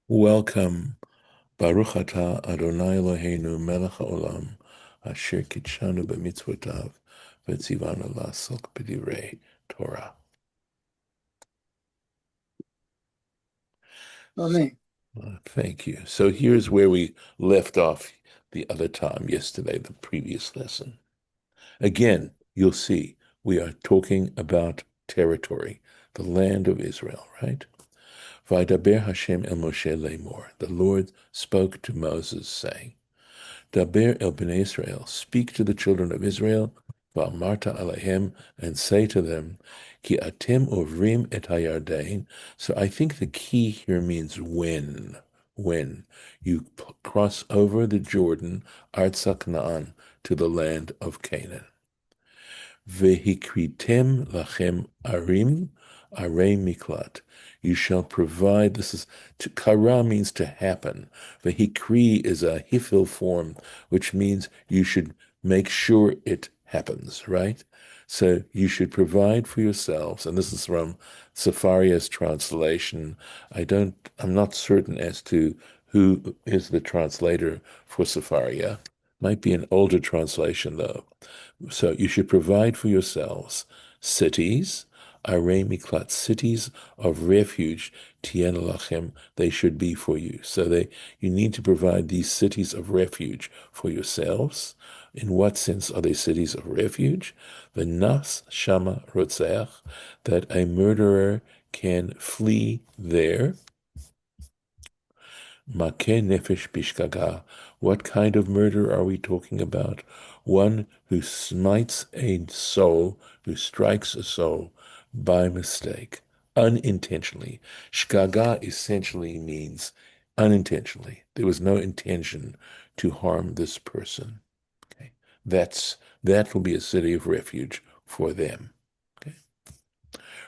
Welcome, Baruch atah Adonai Eloheinu melech haolam, asher kitshanu b'mitzvotav, v'tzivanu la'asok b'divrei Torah. Amen. Thank you. So here's where we left off the other time, yesterday, the previous lesson. Again, you'll see we are talking about territory, the land of Israel, right? Vaydaber Hashem el Moshe lemor. The Lord spoke to Moses, saying, Daber el bnei Israel, speak to the children of Israel, va'amarta alehem, and say to them, Ki atem ovrim et hayardain. So I think the key here means when you cross over the Jordan, Artsa Canaan, to the land of Canaan. Vehikritem lachem arim, arei miklat. You shall provide, this is, to kara means to happen. Vehikri is a hifil form, which means you should make sure it happens, right? So you should provide for yourselves, and this is from Safaria's translation. I'm not certain as to who is the translator for Safaria. Might be an older translation, though. So you should provide for yourselves cities, arei miklat, cities of refuge, tien lachem, they should be for you. So you need to provide these cities of refuge for yourselves. In what sense are they cities of refuge? The nas shama rotzeach, that a murderer can flee there. Makeh nefesh bishgaga. What kind of murder are we talking about? One who smites a soul, who strikes a soul by mistake, unintentionally. Shgaga essentially means unintentionally. There was no intention to harm this person. Okay. That will be a city of refuge for them. Okay.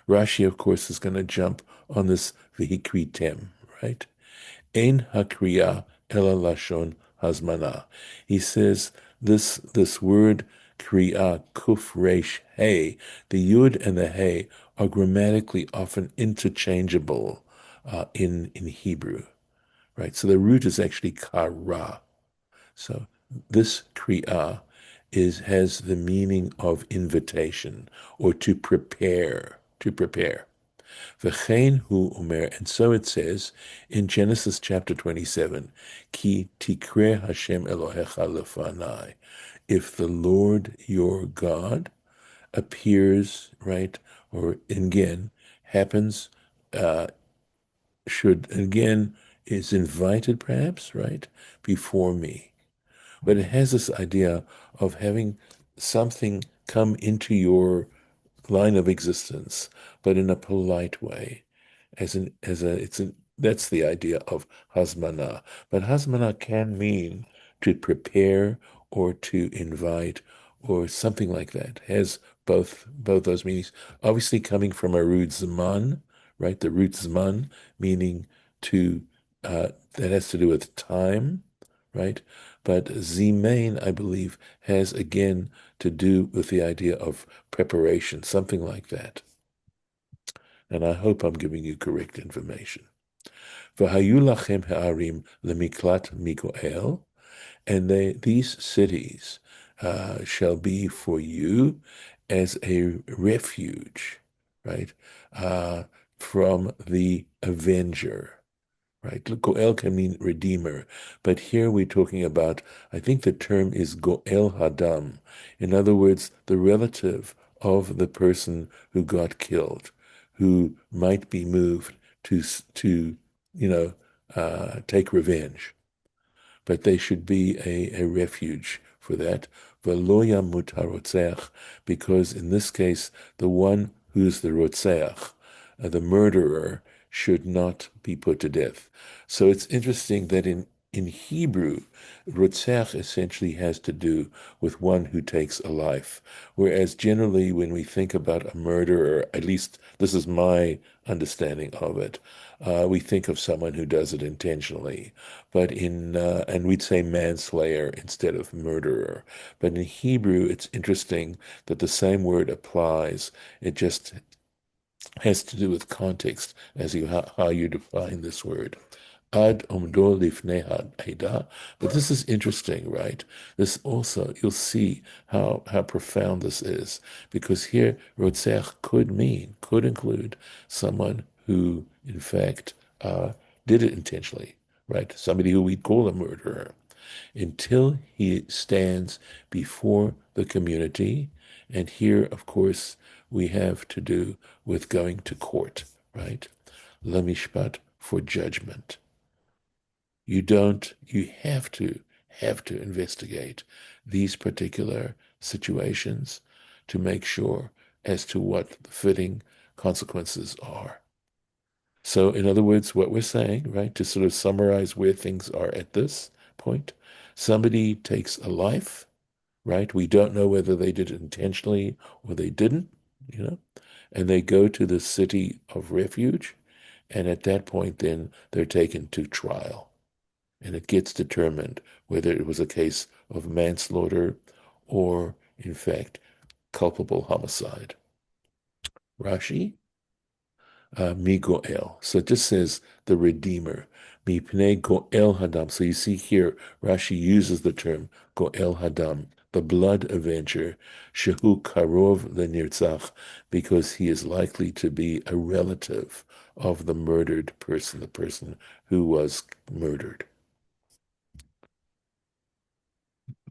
Rashi, of course, is going to jump on this vehikritem, right? Ein hakriya ela lashon hazmana. He says this word kriya, kuf resh hey, the yud and the hey are grammatically often interchangeable in Hebrew, right? So the root is actually kara. So this kriya has the meaning of invitation or to prepare, to prepare. V'chein hu umer, and so it says in Genesis chapter 27, Ki tikre Hashem Elohecha lefanai. If the Lord your God appears, right, or again happens, uh, should again is invited perhaps, right, before me. But it has this idea of having something come into your line of existence, but in a polite way, that's the idea of hasmana. But hasmana can mean to prepare or to invite or something like that. Has both those meanings. Obviously, coming from a root zman, right? The root zman meaning to that has to do with time, right? But zimain, I believe, has again to do with the idea of preparation, something like that. And I hope I'm giving you correct information. V'hayu lachem ha'arim lemiklat migoel, and these cities shall be for you as a refuge, right, from the avenger. Right, Goel can mean redeemer, but here we're talking about, I think the term is Goel Hadam. In other words, the relative of the person who got killed, who might be moved to take revenge. But they should be a refuge for that. V'lo yamut harotzeach, because in this case, the one who's the rotzeach, the murderer, should not be put to death. So it's interesting that in Hebrew, Rotzeach essentially has to do with one who takes a life. Whereas generally, when we think about a murderer, at least this is my understanding of it, we think of someone who does it intentionally. But and we'd say manslayer instead of murderer. But in Hebrew, it's interesting that the same word applies. It just has to do with context as how you define this word. ad omdo lifnei ha'eda. But this is interesting, right? This also, you'll see how profound this is, because here, Rotzeach could include someone who, in fact, did it intentionally, right? Somebody who we'd call a murderer, until he stands before the community. And here, of course, we have to do with going to court, right? Lemishpat, for judgment. You have to investigate these particular situations to make sure as to what the fitting consequences are. So, in other words, what we're saying, right, to sort of summarize where things are at this point, somebody takes a life, right? We don't know whether they did it intentionally or they didn't, you know, and they go to the city of refuge. And at that point, then they're taken to trial. And it gets determined whether it was a case of manslaughter or, in fact, culpable homicide. Rashi? Mi goel. So it just says the Redeemer. Mi pnei goel hadam. So you see here, Rashi uses the term goel hadam, the blood avenger, shehu karov lenirtzach, because he is likely to be a relative of the murdered person, the person who was murdered.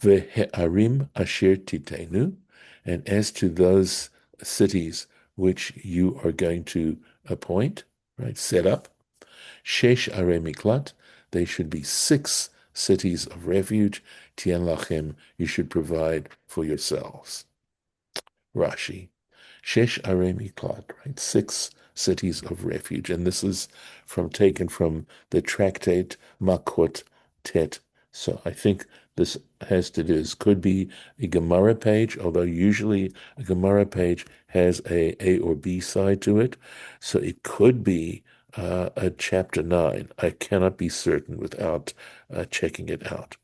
Ve'arim asher titenu, and as to those cities which you are going to appoint, right, set up, shesh are miklat, they should be 6 cities of refuge. Tien lachem, you should provide for yourselves. Rashi. Shesh are miklat, right? 6 cities of refuge. And this is taken from the tractate Makot Tet. So I think this has to do, this could be a Gemara page, although usually a Gemara page has a or B side to it. So it could be a chapter 9. I cannot be certain without checking it out.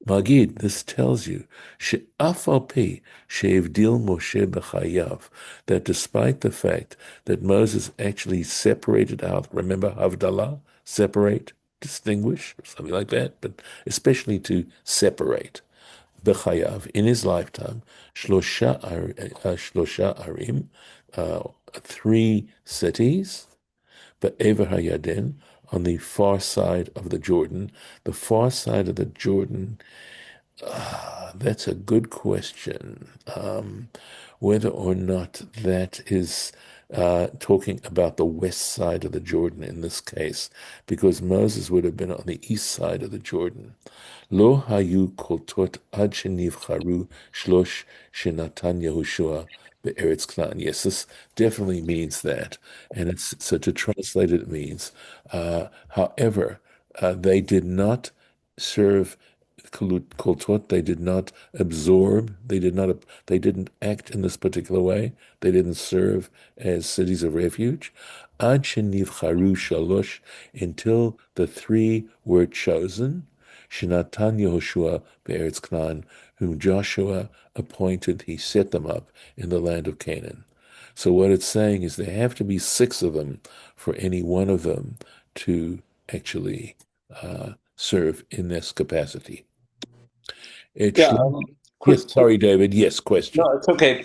Magid, this tells you, she'af al pi she'evdil Moshe b'chayav, that despite the fact that Moses actually separated out, remember Havdalah, separate, distinguish, or something like that, but especially to separate, b'chayav, in his lifetime, shlosha arim, 3 cities, but Ever Hayaden, on the far side of the Jordan. The far side of the Jordan, that's a good question. Whether or not that is talking about the west side of the Jordan in this case, because Moses would have been on the east side of the Jordan. Lo hayu koltot ad shenivcharu shlosh shenatan Yehoshua be'eretz Knan. Yes, this definitely means that, and it's so to translate it means. However, they did not serve koltot. They did not absorb. They didn't act in this particular way. They didn't serve as cities of refuge. Ad shenivcharu shalosh, until the 3 were chosen. Shenatan Yehoshua be'eretz Knan, whom Joshua appointed, he set them up in the land of Canaan. So what it's saying is there have to be 6 of them for any one of them to actually serve in this capacity. Yeah, Yes, quick. sorry, David. Yes, question. No, it's okay.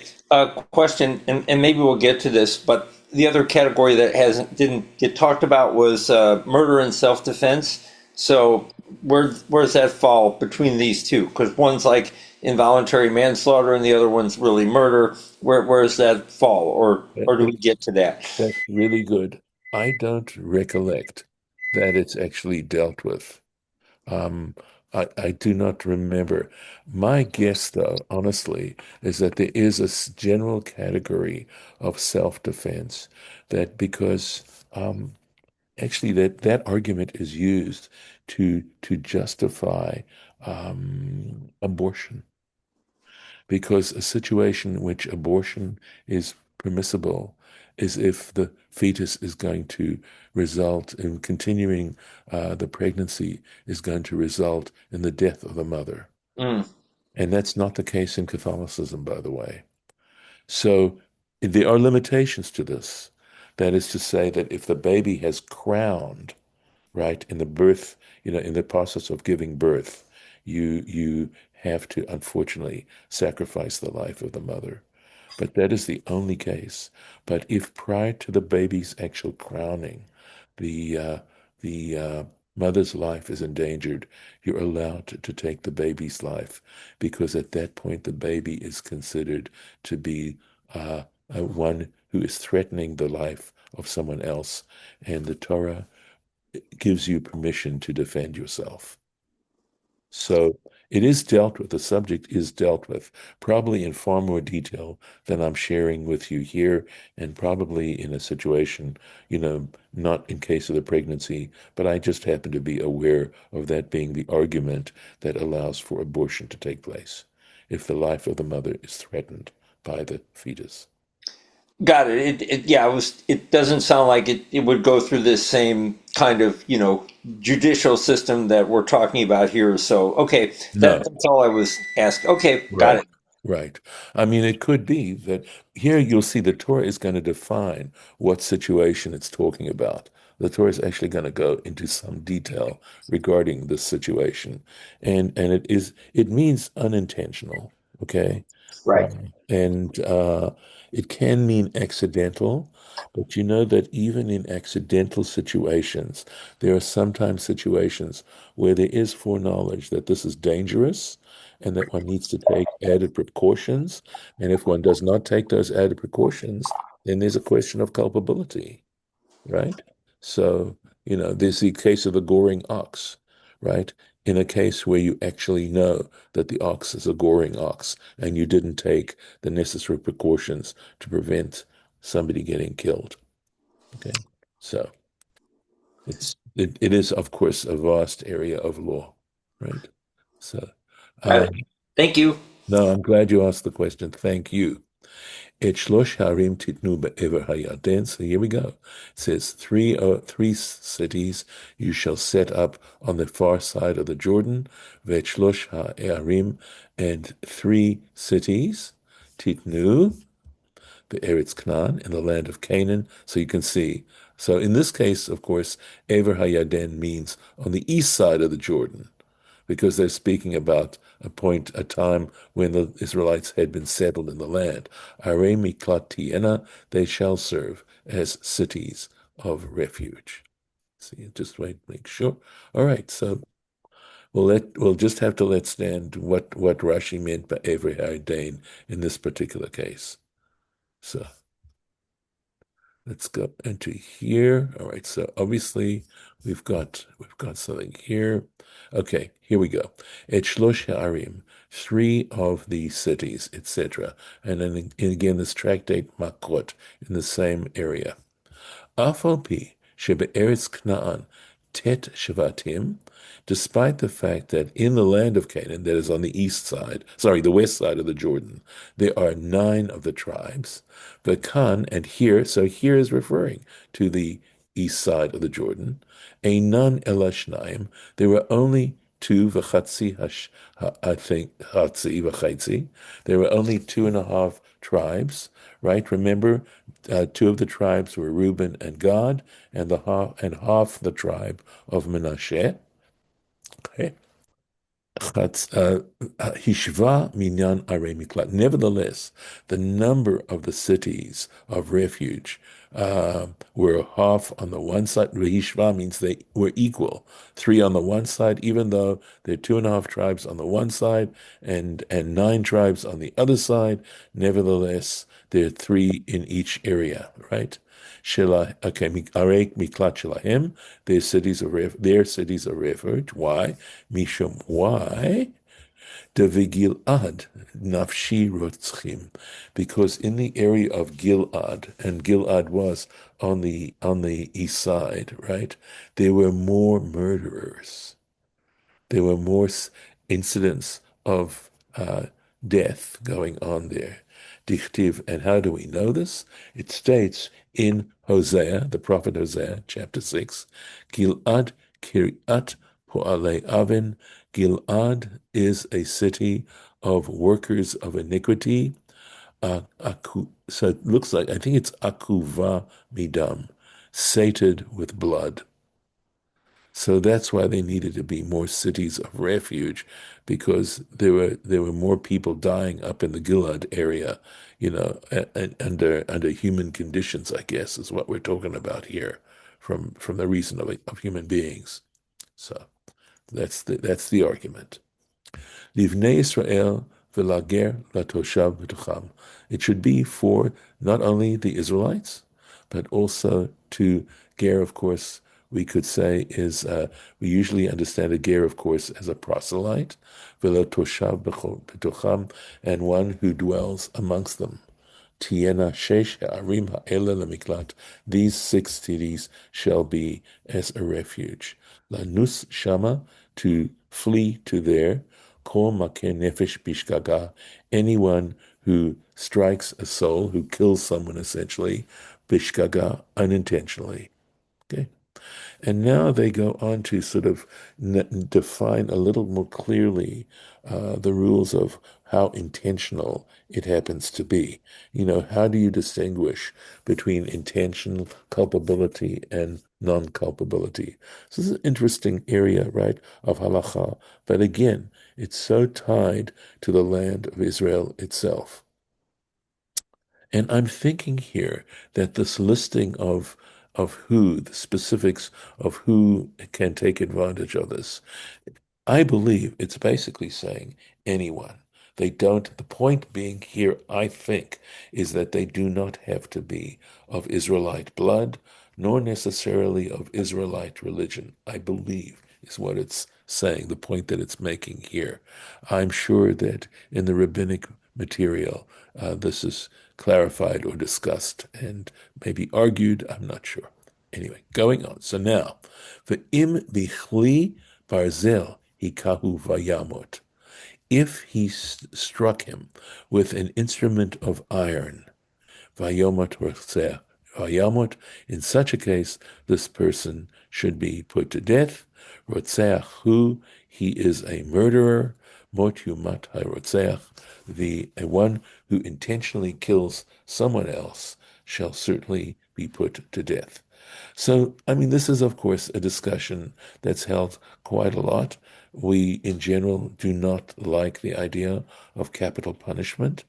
Question, and maybe we'll get to this, but the other category that hasn't didn't get talked about was murder and self-defense. So where does that fall between these two? Because one's like involuntary manslaughter, and the other one's really murder. Where does that fall, That, or do we that, get to that? that's really good. I don't recollect that it's actually dealt with. Um, I do not remember. My guess, though, honestly, is that there is a general category of self-defense that because actually that argument is used to justify abortion, because a situation in which abortion is permissible is if the fetus is going to result in continuing the pregnancy is going to result in the death of the mother. Mm. And that's not the case in Catholicism, by the way. So there are limitations to this. That is to say that if the baby has crowned, right? In the birth, in the process of giving birth, you have to unfortunately sacrifice the life of the mother. But that is the only case. But if prior to the baby's actual crowning, the uh, the mother's life is endangered, you're allowed to take the baby's life because at that point the baby is considered to be one who is threatening the life of someone else, and the Torah gives you permission to defend yourself. So it is dealt with, the subject is dealt with, probably in far more detail than I'm sharing with you here, and probably in a situation, not in case of the pregnancy, but I just happen to be aware of that being the argument that allows for abortion to take place if the life of the mother is threatened by the fetus. Got it. Yeah, it was. It doesn't sound like it would go through this same kind of, judicial system that we're talking about here. So, okay, No. that's all I was asking. Okay, got Right, it. right. I mean, it could be that here you'll see the Torah is going to define what situation it's talking about. The Torah is actually going to go into some detail regarding this situation, and it means unintentional. Okay, Right. and it can mean accidental, but you know that even in accidental situations, there are sometimes situations where there is foreknowledge that this is dangerous and that one needs to take added precautions. And if one does not take those added precautions, then there's a question of culpability, right? So, there's the case of the goring ox, right? In a case where you actually know that the ox is a goring ox and you didn't take the necessary precautions to prevent somebody getting killed. Okay. So it is, of course, a vast area of law, right? So, Got it. um, Thank you. no, I'm glad you asked the question. Thank you. Et shlosh harim titnu be'ever hayarden. So here we go. It says three cities you shall set up on the far side of the Jordan. Ve'et shlosh ha'arim, and three cities titnu be'eretz Canaan, in the land of Canaan. So you can see. So in this case, of course, Ever Hayarden means on the east side of the Jordan, because they're speaking about a time when the Israelites had been settled in the land. Are Miklatiena, they shall serve as cities of refuge. See, just wait, make sure. All right, so we'll just have to let stand what Rashi meant by Ever Hardain in this particular case. So let's go into here. All right, so obviously we've got something here. Okay, here we go. Et shlosh ha'arim, three of the cities, etc. And then again, this tractate Makot in the same area. Af al pi shebe'eretz Kna'an tet shvatim, despite the fact that in the land of Canaan, that is on the east side, sorry, the west side of the Jordan, there are nine of the tribes. Vakan, and here, so here is referring to the east side of the Jordan. Einan elashnaim, there were only two v'chatzi I think chatzi v'chatzi. There were only two and a half tribes, right? Remember, two of the tribes were Reuben and Gad, and half the tribe of Manasseh. Okay. Hishva minyan arei miklat. Nevertheless, the number of the cities of refuge were half on the one side. Hishva means they were equal, three on the one side, even though there are two and a half tribes on the one side and nine tribes on the other side. Nevertheless, there are three in each area, right? Okay, arei miklat shelahem, their cities of refuge. Why? Mishum, why? Devigilad nafshi rotzchim, because in the area of Gilad, and Gilad was on the east side, right? There were more murderers. There were more incidents of death going on there. Dichtiv, and how do we know this? It states in Hosea, the prophet Hosea, chapter 6, Gilad Kiryat Po'alei Avin. Gilad is a city of workers of iniquity. So it looks like, I think it's Akuva Midam, sated with blood. So that's why they needed to be more cities of refuge, because there were more people dying up in the Gilad area, under human conditions, I guess, is what we're talking about here, from the reason of human beings. So that's the argument. Livnei Israel v'lager latoshav b'tocham. It should be for not only the Israelites, but also to ger, of course, we could say we usually understand a ger, of course, as a proselyte, v'latoshav b'tocham, and one who dwells amongst them. Tiena shesh ha'arim ha'ela lemiklat. These 6 cities shall be as a refuge. Lanus shama, to flee to there. Kol makeh nefesh bishgaga. Anyone who strikes a soul, who kills someone essentially, bishgaga, unintentionally. Okay. And now they go on to sort of define a little more clearly the rules of how intentional it happens to be. How do you distinguish between intentional culpability and non-culpability? So this is an interesting area, right, of halacha. But again, it's so tied to the land of Israel itself. And I'm thinking here that this listing of the specifics of who can take advantage of this, I believe it's basically saying anyone. They don't, the point being here, I think, is that they do not have to be of Israelite blood, nor necessarily of Israelite religion, I believe, is what it's saying, the point that it's making here. I'm sure that in the rabbinic material, this is clarified or discussed and maybe argued, I'm not sure. Anyway, going on. So now, im bichli barzel hikahu vayamot. If he struck him with an instrument of iron, vayomot rotzeh, vayamot, in such a case, this person should be put to death. Rotzeach hu, he is a murderer. Mot yumat harotzeach, the one who intentionally kills someone else shall certainly be put to death. So, I mean, this is, of course, a discussion that's held quite a lot. We, in general, do not like the idea of capital punishment,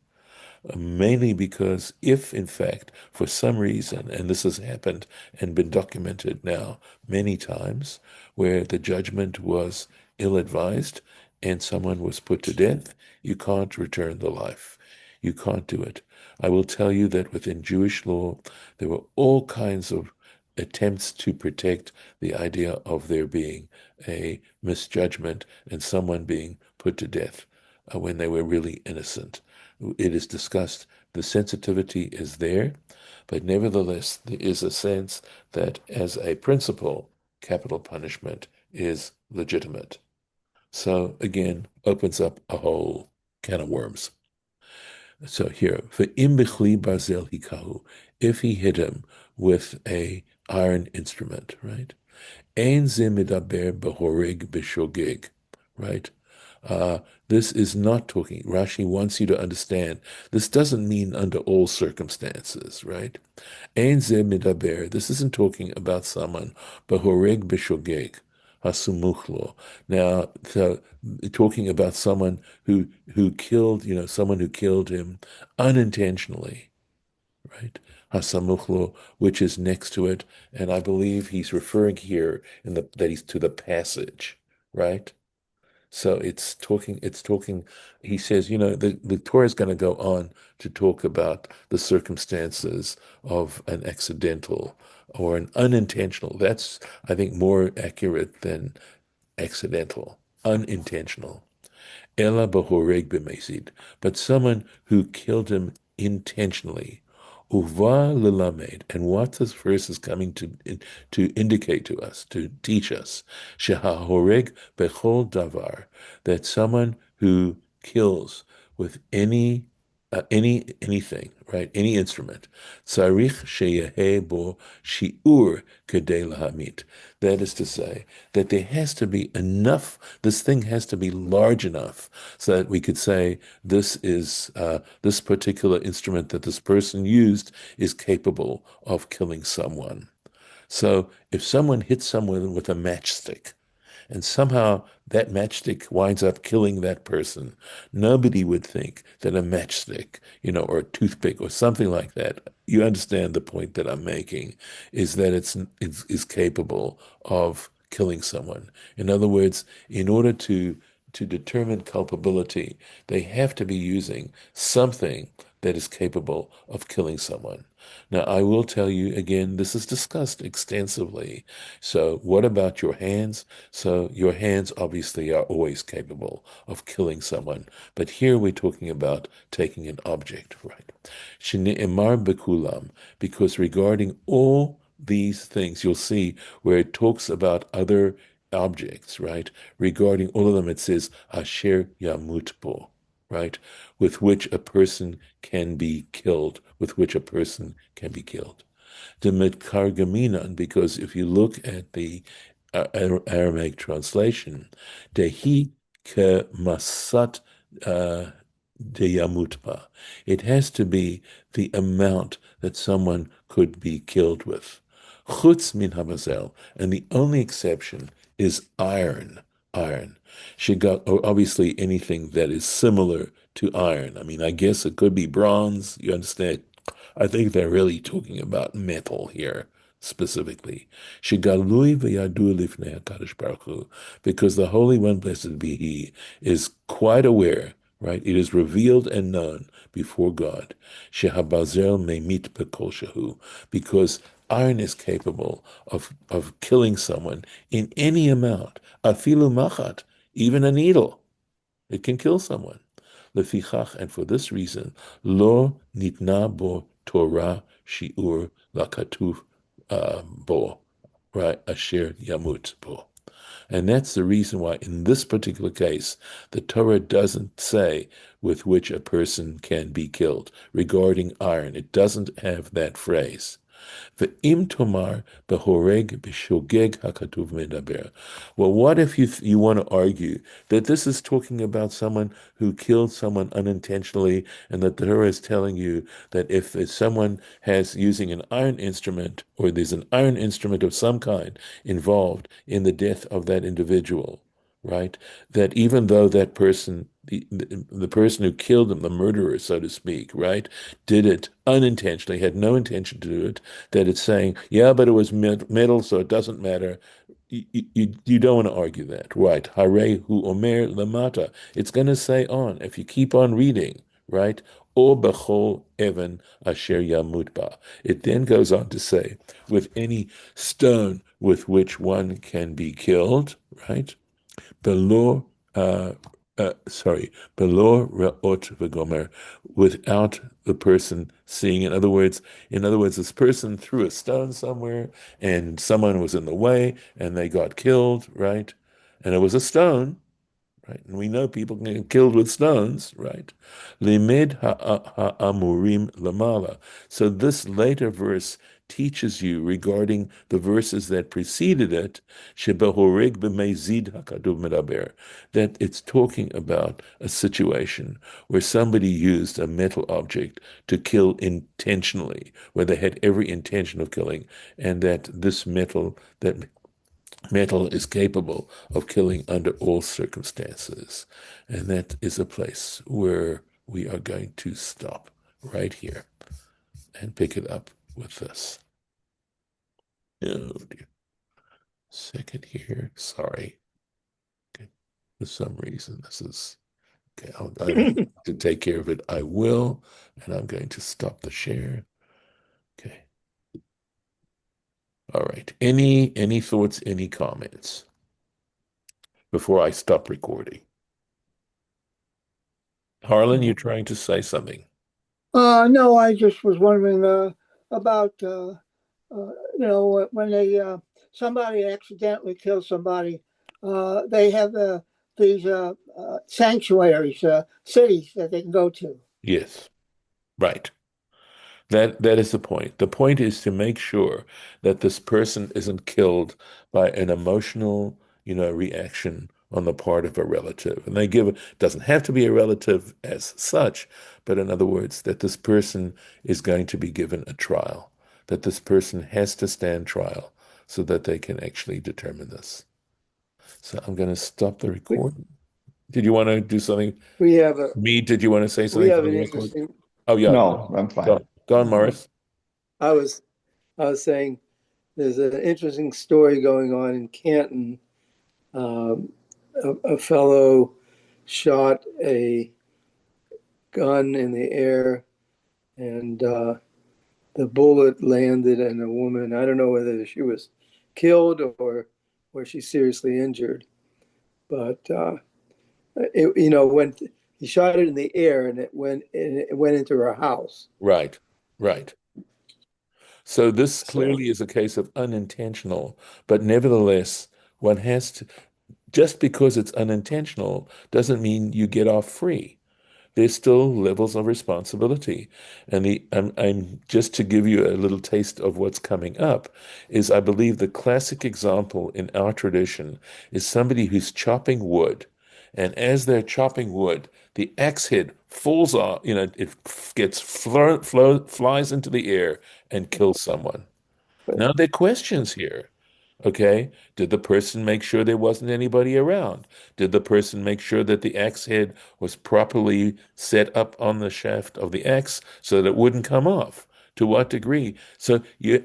mainly because if, in fact, for some reason, and this has happened and been documented now many times, where the judgment was ill-advised and someone was put to death, you can't return the life. You can't do it. I will tell you that within Jewish law, there were all kinds of attempts to protect the idea of there being a misjudgment and someone being put to death when they were really innocent. It is discussed, the sensitivity is there, but nevertheless, there is a sense that as a principle, capital punishment is legitimate. So again, opens up a whole can of worms. So here, for imbichli barzel hikahu, if he hit him with a iron instrument, right? Ein ze medaber behorig b'shogeg, right? This is not talking. Rashi wants you to understand. This doesn't mean under all circumstances, right? Ein ze medaber. This isn't talking about someone behorig b'shogeg. Hasumuchlo. Now, so talking about someone who killed, someone who killed him unintentionally, right? Hasamuchlo, which is next to it, and I believe he's referring here that he's to the passage, right? So it's talking, he says, the Torah is going to go on to talk about the circumstances of an accidental or an unintentional. That's, I think, more accurate than accidental, unintentional. Ela bahoreg b'mesid, but someone who killed him intentionally. Uva lilamed, and what this verse is coming to indicate to us, to teach us, shehahoreg bechol davar, that someone who kills with anything, right, any instrument, tzarich sheyehe bo shiur kedei lahamit. That is to say, that there has to be enough, this thing has to be large enough so that we could say this particular instrument that this person used is capable of killing someone. So if someone hits someone with a matchstick, and somehow that matchstick winds up killing that person, nobody would think that a matchstick, or a toothpick or something like that. You understand the point that I'm making is that it's is capable of killing someone. In other words, in order to determine culpability, they have to be using something that is capable of killing someone. Now, I will tell you again, this is discussed extensively. So, what about your hands? So, your hands obviously are always capable of killing someone. But here we're talking about taking an object, right? Shne'emar bekulam, because regarding all these things, you'll see where it talks about other objects, right? Regarding all of them, it says asher yamut bo, right? With which a person can be killed, with which a person can be killed. The Metkargaminan, because if you look at the Aramaic translation, dehi ke masat uh, deyamutba. It has to be the amount that someone could be killed with. Chutz min hamazel, and the only exception is iron. Iron. She got obviously anything that is similar to iron. I mean, I guess it could be bronze. You understand? I think they're really talking about metal here specifically. Shigalui v'yadu lifnei HaKadosh Baruch Hu, because the Holy One, blessed be He, is quite aware, right? It is revealed and known before God. Shehabazel meimit b'kol shehu, because iron is capable of killing someone in any amount. Afilu machat, even a needle. It can kill someone. Lefichach, and for this reason, lo nitna bo Torah shiur lakatuv bo, right? Asher yamut bo. And that's the reason why, in this particular case, the Torah doesn't say with which a person can be killed. Regarding iron, it doesn't have that phrase. Ve'im tomar behoreg b'shogeg hakatuv medaber. Well, what if you want to argue that this is talking about someone who killed someone unintentionally, and that the Torah is telling you that if someone has using an iron instrument, or there's an iron instrument of some kind involved in the death of that individual, right? That even though that person, the person who killed him, the murderer, so to speak, right, did it unintentionally, had no intention to do it, that it's saying, yeah, but it was metal, so it doesn't matter. You don't want to argue that, right? Hare hu omer lamata. It's going to say on, if you keep on reading, right? O bechol even asher yamut ba. It then goes on to say, with any stone with which one can be killed, right? Below, below re'ot v'gomer, without the person seeing. In other words, this person threw a stone somewhere, and someone was in the way, and they got killed, right? And it was a stone, right? And we know people can get killed with stones, right? Limed ha'amurim lamala. So this later verse teaches you regarding the verses that preceded it, shebehorig b'mezid hakaduv medaber, that it's talking about a situation where somebody used a metal object to kill intentionally, where they had every intention of killing, and that metal is capable of killing under all circumstances. And that is a place where we are going to stop right here and pick it up with this. Oh dear. Second here. Sorry. Okay. For some reason, this is okay. To take care of it. I will, and I'm going to stop the share. Okay. All right. Any thoughts, any comments before I stop recording? Harlan, you're trying to say something. No, I just was wondering about when they somebody accidentally kills somebody, they have these sanctuaries, cities that they can go to. Yes. Right. That is the point. The point is to make sure that this person isn't killed by an emotional, reaction on the part of a relative. And doesn't have to be a relative as such, but in other words, that this person is going to be given a trial, that this person has to stand trial so that they can actually determine this. So I'm going to stop the We, recording. Did you want to do something? we have a Me, did you want to say we something for have the an record? interesting. Oh, yeah. No, I'm Go fine. on, go on, Morris. I was I was saying there's an interesting story going on in Canton. Um, a fellow shot a gun in the air, and the bullet landed in a woman. I don't know whether she was killed or she's seriously injured, but when he shot it in the air and it went into her house. Right, right. So this clearly is a case of unintentional, but nevertheless, one has to, just because it's unintentional doesn't mean you get off free. There's still levels of responsibility. And I'm just to give you a little taste of what's coming up, is I believe the classic example in our tradition is somebody who's chopping wood. And as they're chopping wood, the axe head falls off, it gets flies into the air and kills someone. Now there are questions here. Okay. Did the person make sure there wasn't anybody around? Did the person make sure that the axe head was properly set up on the shaft of the axe so that it wouldn't come off? To what degree? So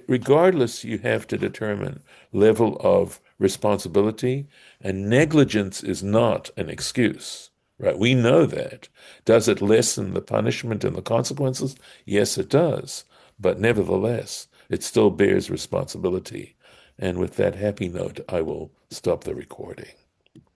regardless, you have to determine level of responsibility, and negligence is not an excuse, right? We know that. Does it lessen the punishment and the consequences? Yes, it does. But nevertheless, it still bears responsibility. And with that happy note, I will stop the recording.